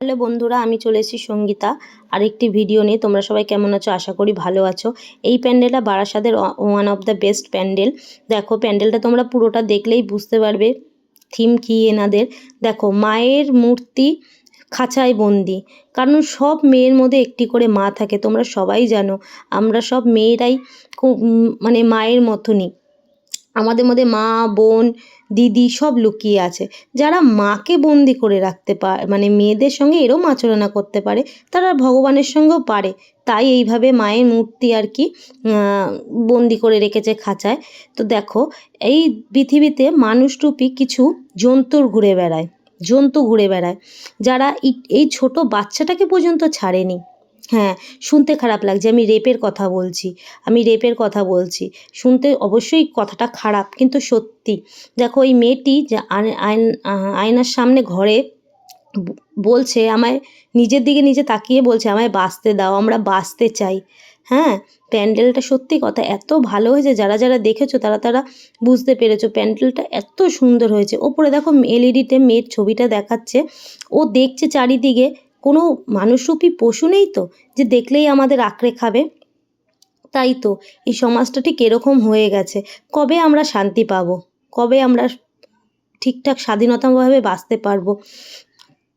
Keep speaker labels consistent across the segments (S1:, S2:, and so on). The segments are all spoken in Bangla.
S1: হ্যালো বন্ধুরা, আমি চলে এসেছি সঙ্গীতা আরেকটি ভিডিও নিয়ে। তোমরা সবাই কেমন আছো? আশা করি ভালো আছো। এই প্যান্ডেলটা বারাসাতের one of the best pandal. দেখো প্যান্ডেলটা তোমরা পুরোটা দেখলেই বুঝতে পারবে থিম কী এনাদের। দেখো মায়ের মূর্তি খাঁচায় বন্দি, কারণ সব মেয়ের মধ্যে একটি করে মা থাকে, তোমরা সবাই জানো। আমরা সব মেয়েরাই খুব মানে মায়ের মতনই, আমাদের মধ্যে মা, বোন, দিদি সব লুকিয়ে আছে। যারা মাকে বন্দি করে রাখতে পারে, মানে মেয়েদের সঙ্গে এরম আচরণ করতে পারে, তারা ভগবানের সঙ্গেও পারে। তাই এইভাবে মায়ের মূর্তি আর কি বন্দি করে রেখেছে খাঁচায়। তো দেখো এই পৃথিবীতে মানুষরূপী কিছু জন্তুর ঘুরে বেড়ায়, জন্তু ঘুরে বেড়ায়, যারা এই ছোট বাচ্চাটাকে পর্যন্ত ছাড়েনি। হ্যাঁ, শুনতে খারাপ লাগছে, আমি রেপের কথা বলছি। শুনতে অবশ্যই কথাটা খারাপ, কিন্তু সত্যি। দেখো এই মেয়েটি যে আয়নার সামনে ঘরে বলছে, আমায় নিজের দিকে নিজে তাকিয়ে বলছে, আমায় বাঁচতে দাও, আমরা বাঁচতে চাই। হ্যাঁ, প্যান্ডেলটা সত্যি কথা এত ভালো হয়েছে, যারা যারা দেখেছো তারা বুঝতে পেরেছো প্যান্ডেলটা এত সুন্দর হয়েছে। ওপরে দেখো এলইডিতে মেয়ের ছবিটা দেখাচ্ছে, ও দেখছে চারিদিকে, কোনো মানুষরূপী পশু নেই তো যে দেখলেই আমাদের আঁকড়ে খাবে। তাই তো এই সমাজটা ঠিক এরকম হয়ে গেছে। কবে আমরা শান্তি পাবো? কবে আমরা ঠিকঠাক স্বাধীনতাভাবে বাঁচতে পারবো?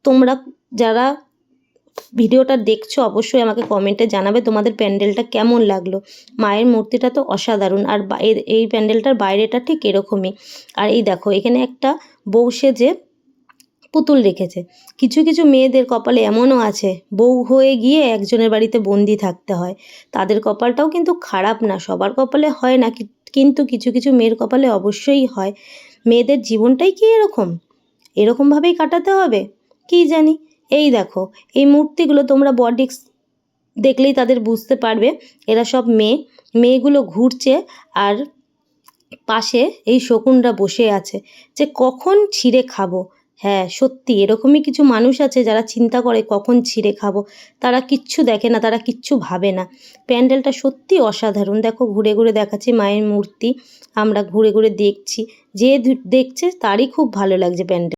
S1: তোমরা যারা ভিডিওটা দেখছো অবশ্যই আমাকে কমেন্টে জানাবে তোমাদের প্যান্ডেলটা কেমন লাগলো। মায়ের মূর্তিটা তো অসাধারণ, আর এই প্যান্ডেলটার বাইরেটা ঠিক এরকমই। আর এই দেখো এখানে একটা বউ সেজে পুতুল রেখেছে। কিছু কিছু মেয়েদের কপালে এমনও আছে, বউ হয়ে গিয়ে একজনের বাড়িতে বন্দি থাকতে হয়। তাদের কপালটাও কিন্তু খারাপ না, সবার কপালে হয় না, কিন্তু কিছু কিছু মেয়ের কপালে অবশ্যই হয়। মেয়েদের জীবনটাই কি এরকমভাবেই কাটাতে হবে? কি জানি। এই দেখো এই মূর্তিগুলো তোমরা বডিক্স দেখলেই তাদের বুঝতে পারবে এরা সব মেয়েগুলো ঘুরছে, আর পাশে এই শকুনরা বসে আছে যে কখন ছিঁড়ে খাবো। হ্যাঁ সত্যি এরকমই কিছু মানুষ আছে যারা চিন্তা করে কখন ছিঁড়ে খাবো। তারা কিচ্ছু দেখে না, তারা কিচ্ছু ভাবে না। প্যান্ডেলটা সত্যি অসাধারণ। দেখো ঘুরে ঘুরে দেখাচ্ছি মায়ের মূর্তি, আমরা ঘুরে ঘুরে দেখছি, যে দেখছে তারই খুব ভালো লাগছে প্যান্ডেল।